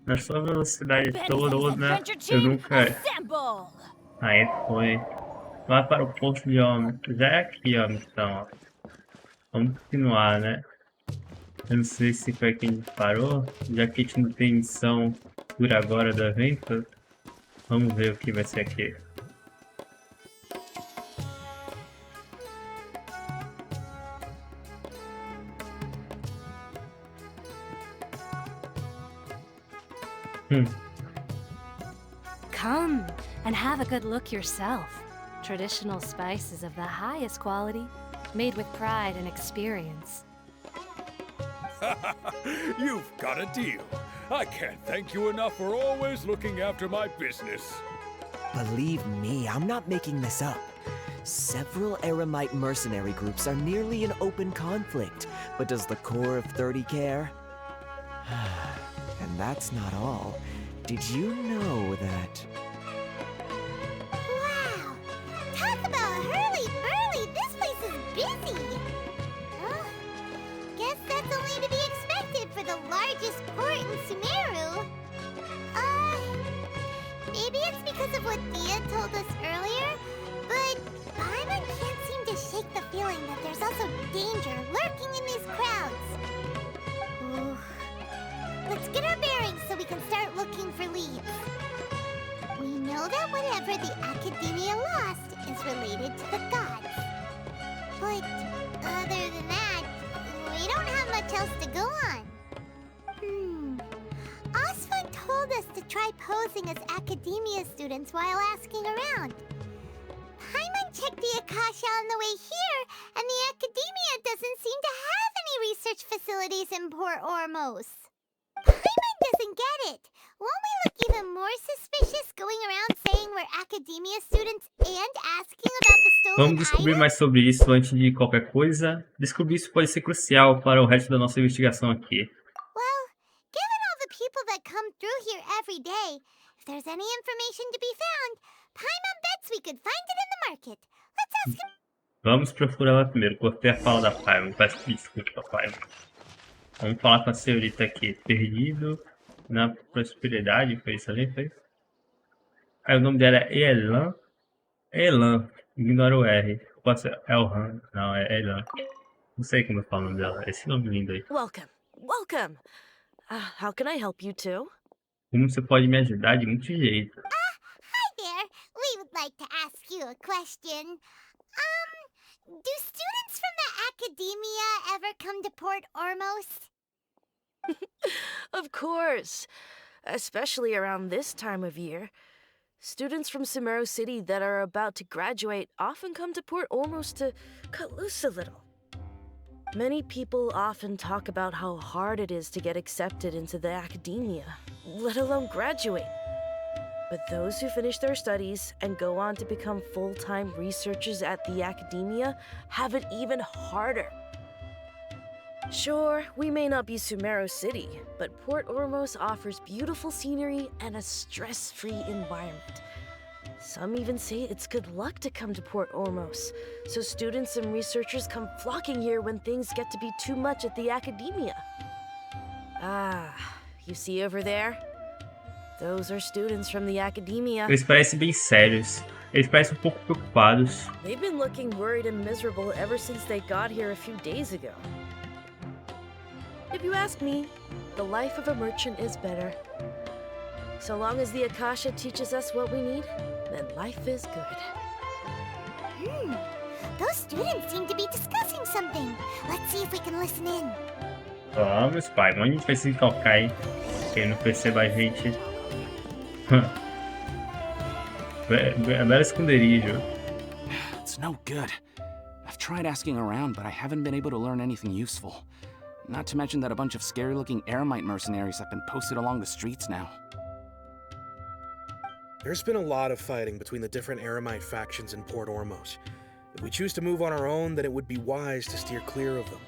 Na sua velocidade toda, eu nunca... Aí foi. Vai para o Porto de Ormos. Já é aqui, ó, então, ó. Vamos continuar, né? Eu não sei se foi aqui que a gente parou. Já que a gente não tem missão por agora do evento, vamos ver o que vai ser aqui. Come and have a good look yourself. Traditional spices of the highest quality, made with pride and experience. You've got a deal. I can't thank you enough for always looking after my business. Believe me, I'm not making this up. Several Eremite mercenary groups are nearly in open conflict, but does the core of 30 care? And that's not all. Did you know that... Wow! Talk about hurly-burly! This place is busy! Guess that's only to be expected for the largest port in Sumeru. Maybe it's because of what Thea told us earlier, but Paimon can't seem to shake the feeling that there's also danger lurking in these crowds. Ooh. Let's get our bearings so we can start looking for leads. We know that whatever the Academia lost is related to the gods. But other than that, we don't have much else to go on. Osfund told us to try posing as Academia students while asking around. Paimon checked the Akasha on the way here, and the Academia doesn't seem to have any research facilities in Port Ormos. Paimon doesn't get it. Won't we look even more suspicious going around saying we're Academia students and asking about the stolen Vamos descobrir items? mais sobre isso antes de qualquer coisa. Descobrir isso pode ser crucial para o resto da nossa investigação aqui. Well, given all the people that come through here every day, if there's any information to be found, Paimon bets we could find it in the market. Let's ask him. Vamos procurar ela primeiro. Cortei a fala da Paimon. Peço desculpa, Paimon. Vamos falar com a senhorita aqui. Perdido na Prosperidade. Foi isso ali? Foi? Aí o nome dela é Elan. Elan. Ignora o R. Pode ser Elhan. Não, é Elan. Não sei como eu falo o nome dela. Esse nome lindo aí. Welcome. Welcome. How can I help you too? Como você pode me ajudar de muito jeito? Hi there. We would like to ask you a question. Do students from the Academia ever come to Port Ormos? Of course. Especially around this time of year. Students from Sumeru City that are about to graduate often come to Port Ormos to cut loose a little. Many people often talk about how hard it is to get accepted into the academia, let alone graduate. But those who finish their studies and go on to become full-time researchers at the academia have it even harder. Sure, we may not be Sumeru City, but Port Ormos offers beautiful scenery and a stress-free environment. Some even say it's good luck to come to Port Ormos, so students and researchers come flocking here when things get to be too much at the academia. You see over there? Those are students from the academia. Eles parecem bem sérios. Eles parecem pouco preocupados. They've been looking worried and miserable ever since they got here a few days ago. If you ask me, the life of a merchant is better. So long as the Akasha teaches us what we need, then life is good. Those students seem to be discussing something. Let's see if we can listen in. Vamos, pai. Onde a gente vai se tocar, hein? Quem não perceba a gente. Belo esconderijo. It's no good. I've tried asking around, but I haven't been able to learn anything useful. Not to mention that a bunch of scary-looking Eremite mercenaries have been posted along the streets now. There's been a lot of fighting between the different Eremite factions in Port Ormos. If we choose to move on our own, then it would be wise to steer clear of them.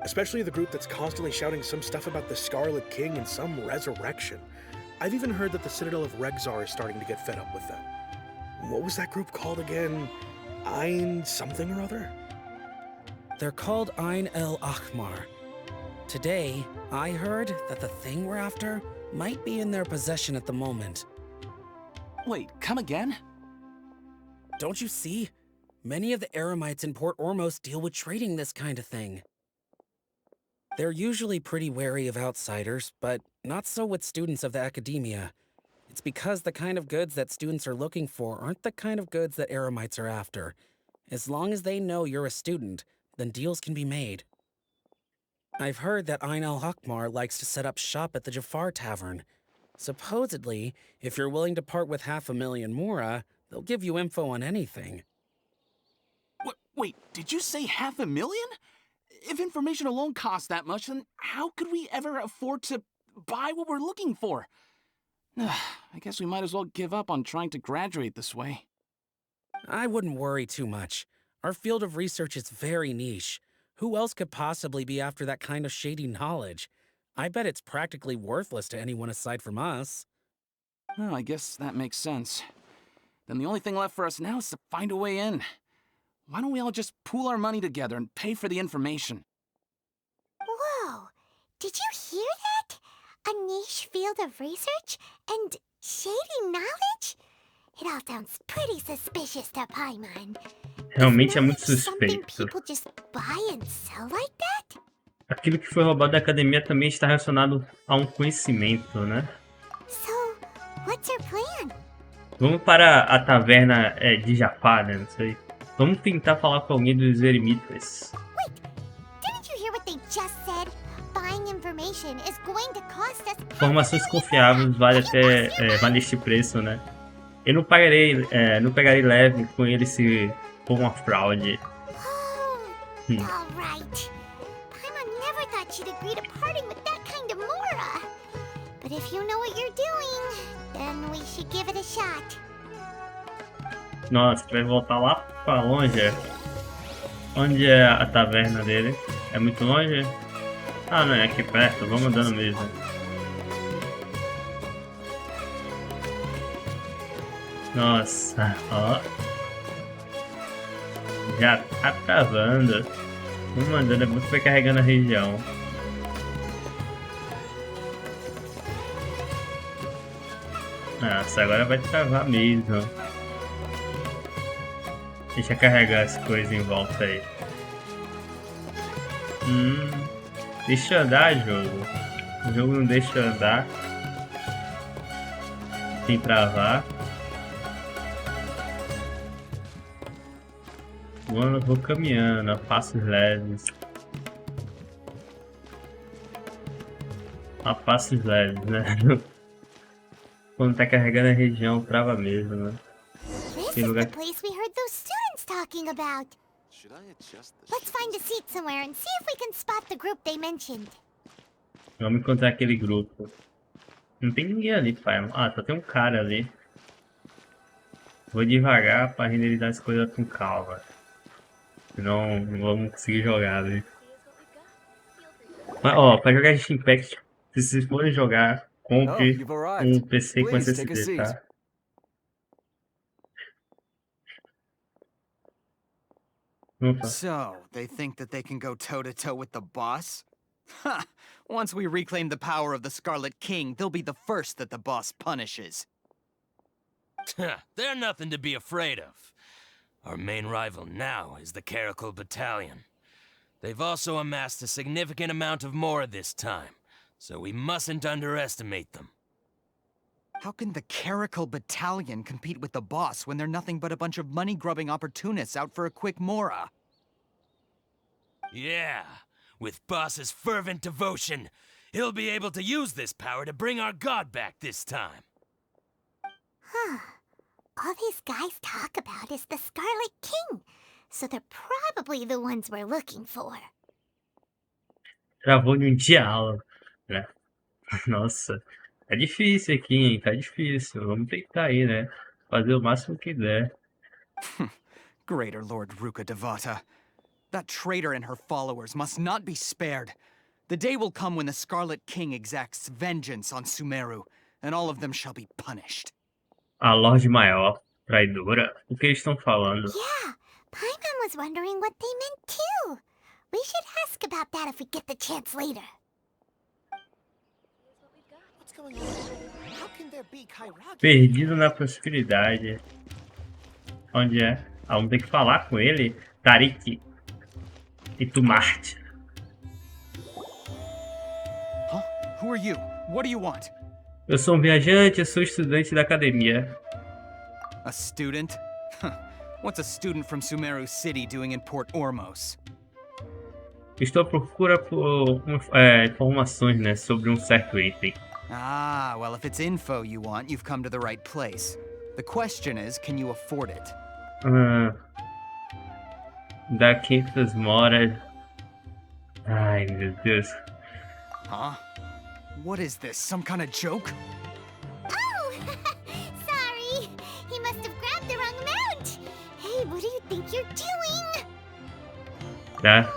Especially the group that's constantly shouting some stuff about the Scarlet King and some resurrection. I've even heard that the Citadel of Regzar is starting to get fed up with them. What was that group called again? Ein something or other? They're called Ein el Ahmar. Today, I heard that the thing we're after might be in their possession at the moment. Wait, come again? Don't you see? Many of the Eremites in Port Ormos deal with trading this kind of thing. They're usually pretty wary of outsiders, but not so with students of the academia. It's because the kind of goods that students are looking for aren't the kind of goods that Eremites are after. As long as they know you're a student, then deals can be made. I've heard that Ain al-Hakmar likes to set up shop at the Jafar Tavern. Supposedly, if you're willing to part with 500,000 mora, they'll give you info on anything. Wait, did you say 500,000? If information alone costs that much, then how could we ever afford to buy what we're looking for? I guess we might as well give up on trying to graduate this way. I wouldn't worry too much. Our field of research is very niche. Who else could possibly be after that kind of shady knowledge? I bet it's practically worthless to anyone aside from us. Well, I guess that makes sense. Then the only thing left for us now is to find a way in. Why don't we all just pool our money together and pay for the information? Whoa! Did you hear that? A niche field of research and shady knowledge? It all sounds pretty suspicious to Paimon. Realmente é muito Something suspeito. people just buy and sell like that? Aquilo que foi roubado da academia também está relacionado a um conhecimento, né? So, what's your plan? Vamos para a taverna de Jafar, né? Não sei. Vamos tentar falar com alguém dos eremitas. Wait, didn't you hear what they just said? Buying information is going to cost us. Informações confiáveis vale este preço, né? Eu não pegarei leve com ele se for uma fraude. Oh, all right. Paimon never thought she'd agree to parting with that kind of mora. But if you know what you're doing, then we should give it a shot. Nossa, vai voltar lá pra longe. Onde é a taverna dele? É muito longe? Ah, não, é aqui perto. Vamos andando mesmo. Nossa, ó. Já tá travando. Vamos andando, é muito foi carregando a região. Nossa, agora vai travar mesmo. Deixa carregar as coisas em volta aí. Deixa eu andar, jogo. O jogo não deixa eu andar. Sem travar. Mano, eu vou caminhando a passos leves. A passos leves, né? Quando tá carregando a região, trava mesmo, né? This is the place we heard those students talking about. Let's find a seat somewhere and see if we can spot the group they mentioned. Vamos encontrar aquele grupo. Não tem ninguém ali, pai. Ah, só tem um cara ali. Vou devagar pra renderizar as coisas com calma. Senão não vamos conseguir jogar, né? Mas, ó, pra jogar Genshin Impact, se vocês forem jogar, compre um PC com SSD, tá? So, they think that they can go toe-to-toe with the boss? Ha! Once we reclaim the power of the Scarlet King, they'll be the first that the boss punishes. They're nothing to be afraid of. Our main rival now is the Caracal Battalion. They've also amassed a significant amount of mora this time, so we mustn't underestimate them. How can the Caracal Battalion compete with the boss when they're nothing but a bunch of money-grubbing opportunists out for a quick mora? Yeah, with boss's fervent devotion, he'll be able to use this power to bring our god back this time. Huh. All these guys talk about is the Scarlet King, so they're probably the ones we're looking for. Travou de diálogo, né? Nossa, tá difícil aqui, hein? Tá difícil. Vamos tentar aí, né? Fazer o máximo que der. Greater Lord Ruka Devata. That traitor and her followers must not be spared. The day will come when the Scarlet King exacts vengeance on Sumeru, and all of them shall be punished. A Lorde Maior, traidora? O que eles estão falando? Yeah, Paimon was wondering what they meant too. We should ask about that if we get the chance later. Perdido na Prosperidade. Onde é? Ah, vamos ter que falar com ele. Tariq. E Tumart. Huh? Who are you? What do you want? Eu sou um viajante, eu sou estudante da academia. A student? What's a student from Sumeru City doing in Port Ormos? Estou à procura por informações, né, sobre um certo item. Ah, well, if it's info you want, you've come to the right place. The question is, can you afford it? Da 500 moras. Ai, meu Deus. Huh? What is this, some kind of joke? Oh! Sorry! He must have grabbed the wrong amount! Hey, what do you think you're doing? Tá?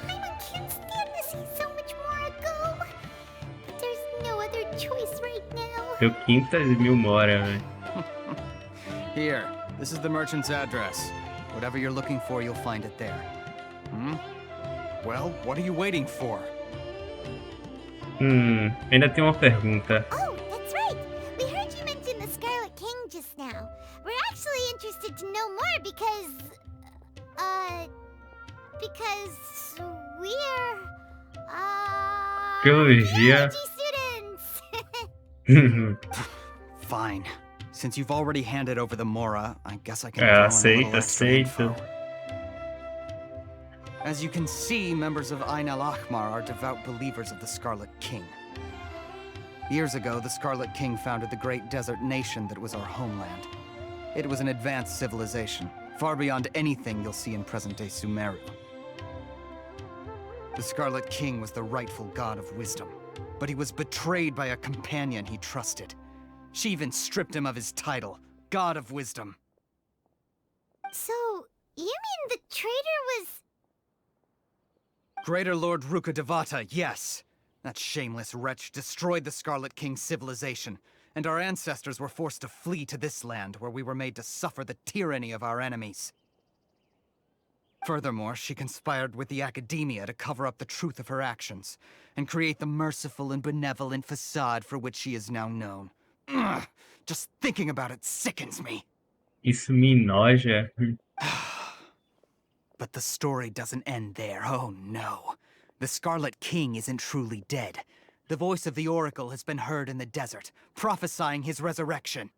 Paimon can't stand to see so much more go. But there's no other choice right now. Deu 500.000 mora, velho. Here, this is the merchant's address. Whatever you're looking for, you'll find it there. Well, what are you waiting for? Ainda tem uma pergunta. Oh, that's right. We heard you mention the Scarlet King just now. We're actually interested to know more because we're Biologia. students. Fine. Since you've already handed over the Mora, I guess I can throw in a little extra info. As you can see, members of Ain al-Ahmar are devout believers of the Scarlet King. Years ago, the Scarlet King founded the great desert nation that was our homeland. It was an advanced civilization, far beyond anything you'll see in present-day Sumeru. The Scarlet King was the rightful god of wisdom, but he was betrayed by a companion he trusted. She even stripped him of his title, God of Wisdom. So, you mean the traitor was... Greater Lord Ruka Devata, yes. That shameless wretch destroyed the Scarlet King's civilization, and our ancestors were forced to flee to this land where we were made to suffer the tyranny of our enemies. Furthermore, she conspired with the academia to cover up the truth of her actions, and create the merciful and benevolent facade for which she is now known. Ugh, just thinking about it sickens me. Isso me enoja. But the story doesn't end there, oh no. The Scarlet King isn't truly dead. The voice of the Oracle has been heard in the desert, prophesying his resurrection.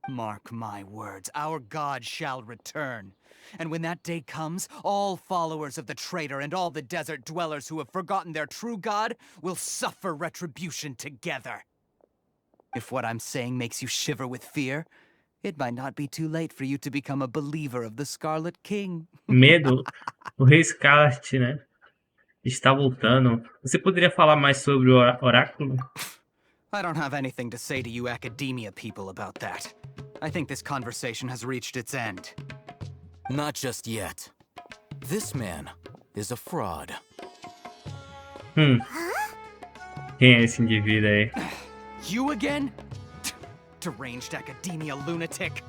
Mark my words, our god shall return. And when that day comes, all followers of the traitor and all the desert dwellers who have forgotten their true god will suffer retribution together. If what I'm saying makes you shiver with fear, it might not be too late for you to become a believer of the Scarlet King. Medo. O Rei Scarlet, né? Está voltando. Você poderia falar mais sobre o oráculo? I don't have anything to say to you academia people about that. I think this conversation has reached its end. Not just yet. This man is a fraud. Quem é esse indivíduo aí? You again? Deranged academia lunatic.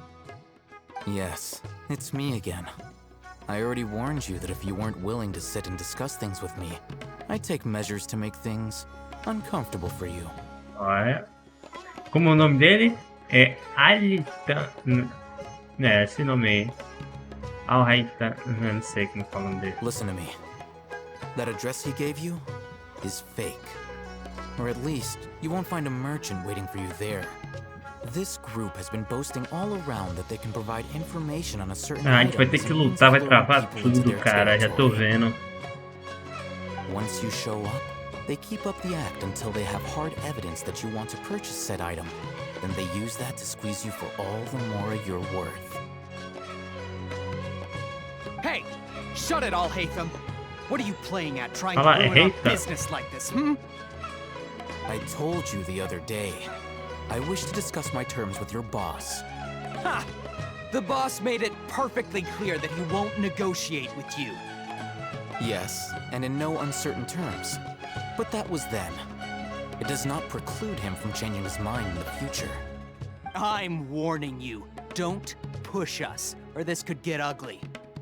Yes, it's me again. I already warned you that if you weren't willing to sit and discuss things with me, I'd take measures to make things uncomfortable for you. Olha. Como o nome dele? É Alhaitham. É, esse nome aí. Alhaitham. Não sei como fala o nome dele. Listen to me. That address he gave you is fake. Or at least, you won't find a merchant waiting for you there. This group has been boasting all around that they can provide information on a certain A gente vai ter que lutar, vai travar tudo, cara. Já tô vendo. Once you show up, they keep up the act until they have hard evidence that you want to purchase said item. Then they use that to squeeze you for all the more you're worth. Hey! Shut it, Alhaitham! What are you playing at, trying Fala, to ruin our Alhaitham. business like this, hmm? I told you the other day. I wish to discuss my terms with your boss. Ha! The boss made it perfectly clear that he won't negotiate with you. Yes, and in no uncertain terms. But that was then. It does not preclude him from changing his mind in the future. I'm warning you. Don't push us, or this could get ugly.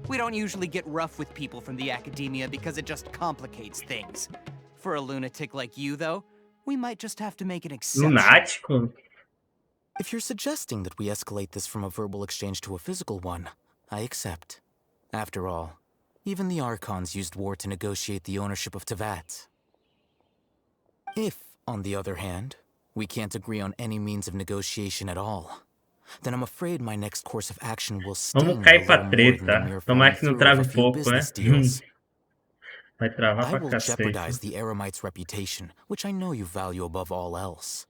We don't usually get rough with people from the academia because it just complicates things. For a lunatic like you, though, we might just have to make an exception. Lunático? If you're suggesting that we escalate this from a verbal exchange to a physical one, I accept. After all, even the Archons used war to negotiate the ownership of Teyvat. If, on the other hand, we can't agree on any means of negotiation at all, then I'm afraid my next course of action will sting Vamos cair a pra little more than the treta. mere Tomara following que não through of trave a few pouco, né? business deals. Vai travar I pra will cacete. jeopardize the Eremites' reputation, which I know you value above all else.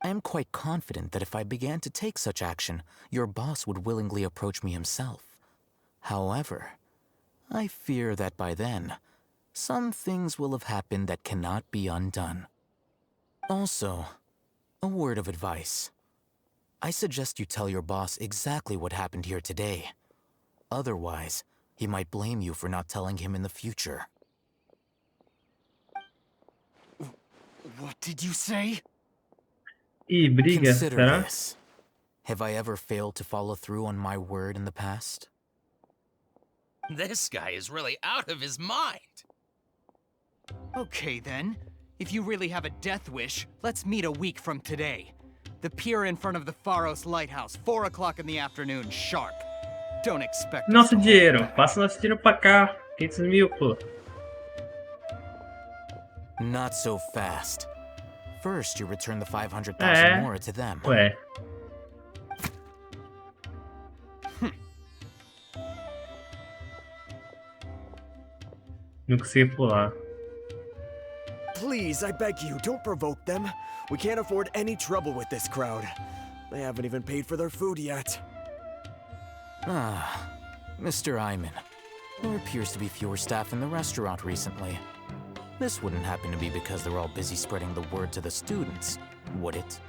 I am quite confident that if I began to take such action, your boss would willingly approach me himself. However, I fear that by then, some things will have happened that cannot be undone. Also, a word of advice. I suggest you tell your boss exactly what happened here today. Otherwise, he might blame you for not telling him in the future. What did you say? Ih, briga, Consider será? this. Have I ever failed to follow through on my word in the past? This guy is really out of his mind. Okay then. If you really have a death wish, let's meet a week from today. The pier in front of the Pharos Lighthouse, 4 o'clock in the afternoon, sharp. Don't expect us Nosso to hold dinheiro. back. Passa nosso dinheiro pra cá. 500 mil, pô. Not so fast. First, you return the 500,000 more to them. Ué. Não consegui pular. Please, I beg you, don't provoke them. We can't afford any trouble with this crowd. They haven't even paid for their food yet. Ah, Mr. Iman. There appears to be fewer staff in the restaurant recently. This wouldn't happen to be because they're all busy spreading the word to the students, would it?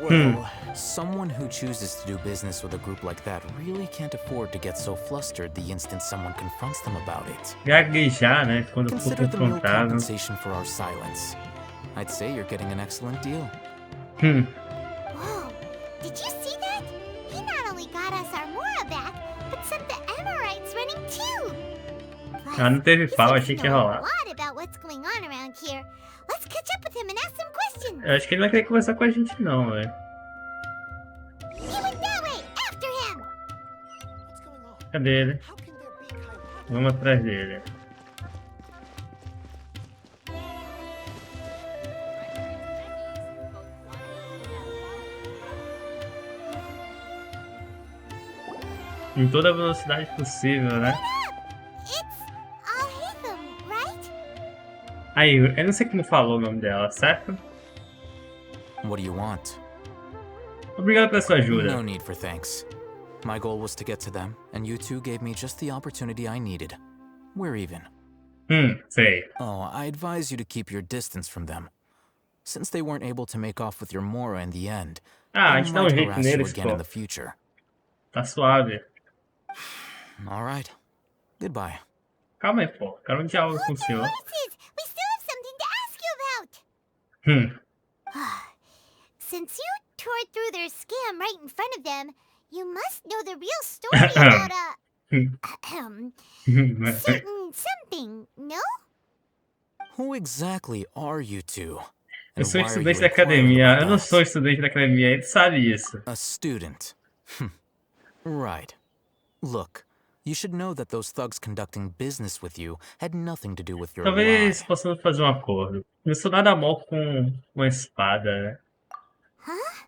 Well... Someone who chooses to do business with a group like that really can't afford to get so flustered the instant someone confronts them about it. Gaguejar, né? Quando for Consider the meal confrontado. compensation for our silence. I'd say you're getting an excellent deal. Whoa, did you see that? He not only got us our Mora back, but sent the Amorites running too. Plus, Ah, não teve he pau, seems achei to que ia know rolar. a lot about what's going on around here. Let's catch up with him and ask some questions. Eu acho que ele não vai querer conversar com a gente, não, velho. He went that way, after him. Cadê ele? Vamos atrás dele. Em toda a velocidade possível, né? It's Alhaitham, right? Aí, eu não sei como falou o nome dela, certo? What do you want? Obrigado pela sua ajuda. No need for thanks. My goal was to get to them, and you two gave me just the opportunity I needed. We're even. Sei. Oh, I advise you to keep your distance from them. Since they weren't able to make off with your Mora in the end, Ah, a they gente dá um might jeito harass you neles, again in pô. the future. Tá suave. All right. Goodbye. Calma aí, pô. Quero um diálogo com o senhor. Horses, we still have something to ask you about. Since you tore through their scam right in front of them, you must know the real story about certain something, no? Who exactly are you two? Eu And sou why are estudante you da academia. inquiring Eu não about sou us? estudante da academia, ele sabe isso. A student. Right. Look, you should know that those thugs conducting business with you had nothing to do with your Talvez lie. possamos fazer um acordo. Não sou nada mal com uma espada, né? Huh?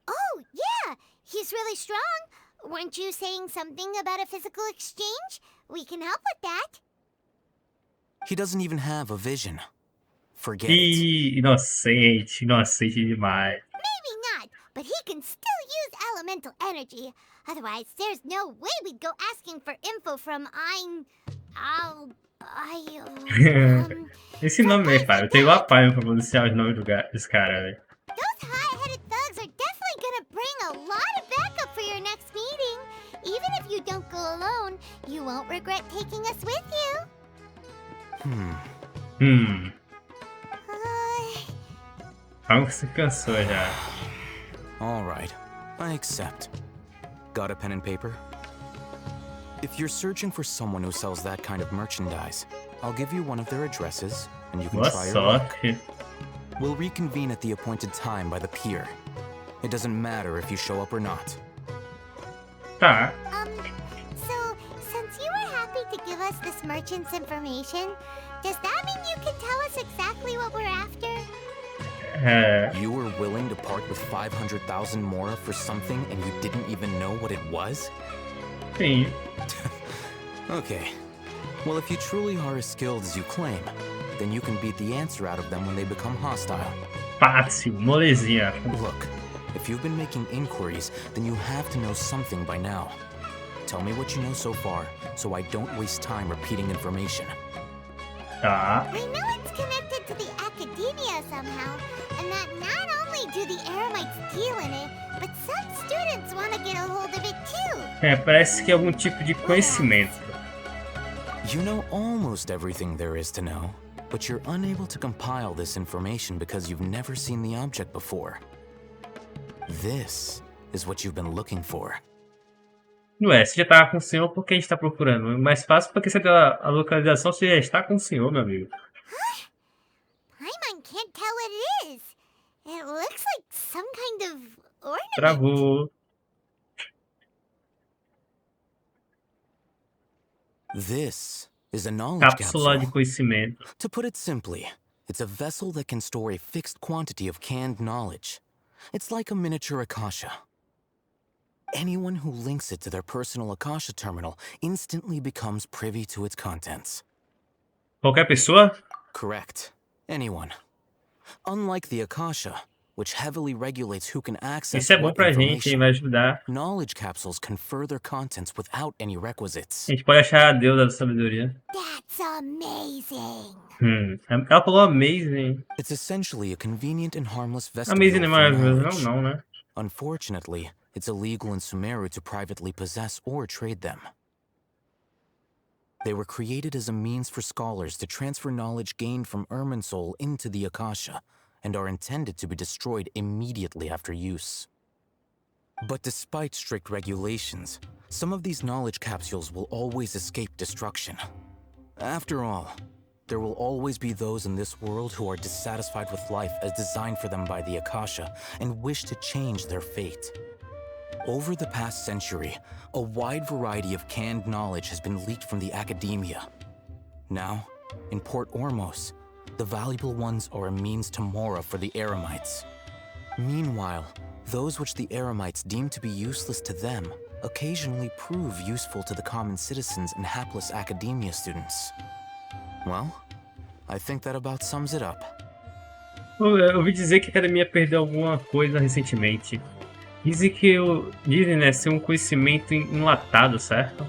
Oh, yeah, he's really strong. Weren't you saying something about a physical exchange? We can help with that. He doesn't even have a vision. Forget it. Ih, inocente, inocente demais. Maybe not, but he can still use elemental energy. Otherwise, there's no way we'd go asking for info from Esse nome aí, pai. Eu tenho uma palha pra pronunciar os nomes dos caras, velho. Those high-headed thugs are definitely gonna bring a lot of backup for your next meeting. Even if you don't go alone, you won't regret taking us with you. Calma que você cansou já. All right. I accept. Got a pen and paper? If you're searching for someone who sells that kind of merchandise, I'll give you one of their addresses, and you can Boa try your luck. sorte. We'll reconvene at the appointed time by the pier. It doesn't matter if you show up or not. Tá. So, since you were happy to give us this merchant's information, does that mean you can tell us exactly what we're after? You were willing to part with 500,000 mora for something and you didn't even know what it was? Sim. Okay. Well, if you truly are as skilled as you claim, then you can beat the answer out of them when they become hostile. Fácil, molezinha. Look, if you've been making inquiries, then you have to know something by now. Tell me what you know so far, so I don't waste time repeating information. Tá. I know it's connected to the academia somehow, and that not only do the Eremites deal in it, but some students want to get a hold of it too. Parece que é algum tipo de conhecimento. You know almost everything there is to know, but you're unable to compile this information because you've never seen the object before. This is what you've been looking for. Não é, você já tava com o senhor, por que a gente tá procurando? É mais fácil porque você deu a localização, você já está com o senhor, meu amigo. Paimon can't tell what it is. It looks like some kind of ornament. Travou. This is a knowledge Cápsula de capsule. conhecimento. To put it simply, it's a vessel that can store a fixed quantity of canned knowledge. It's like a miniature Akasha. Anyone who links it to their personal Akasha terminal instantly becomes privy to its contents. Qualquer pessoa? Correct. Anyone. Unlike the Akasha, which heavily regulates who can access Isso é bom what pra gente, hein? information, Vai ajudar. knowledge capsules can further contents without any requisites. A gente pode achar a deusa da sabedoria. That's amazing. Ela falou amazing. It's essentially a convenient and harmless vestibule Amazing é for maravilhoso. knowledge. Não, né? Unfortunately, it's illegal in Sumeru to privately possess or trade them. They were created as a means for scholars to transfer knowledge gained from Irminsul into the Akasha, and are intended to be destroyed immediately after use. But despite strict regulations, some of these knowledge capsules will always escape destruction. After all, there will always be those in this world who are dissatisfied with life as designed for them by the Akasha and wish to change their fate. Over the past century, a wide variety of canned knowledge has been leaked from the academia. Now, in Port Ormos, the valuable ones are a means to mora for the Eremites. Meanwhile, those which the Eremites deem to be useless to them occasionally prove useful to the common citizens and hapless academia students. Well, I think that about sums it up. Eu ouvi dizer que a academia perdeu alguma coisa recentemente. Dizem, né, ser um conhecimento enlatado, certo?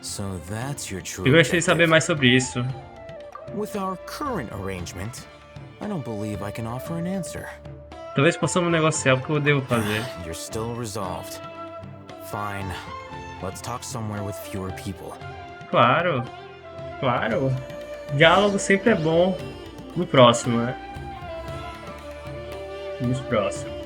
So that's your true Eu gostaria de saber objective. mais sobre isso. With our current arrangement, I don't believe I can offer an answer. Talvez possamos negociar o que eu devo fazer. You're still resolved. Fine. Let's talk somewhere with fewer people. Claro, claro. Diálogo sempre é bom. No próximo, né? Nos próximos.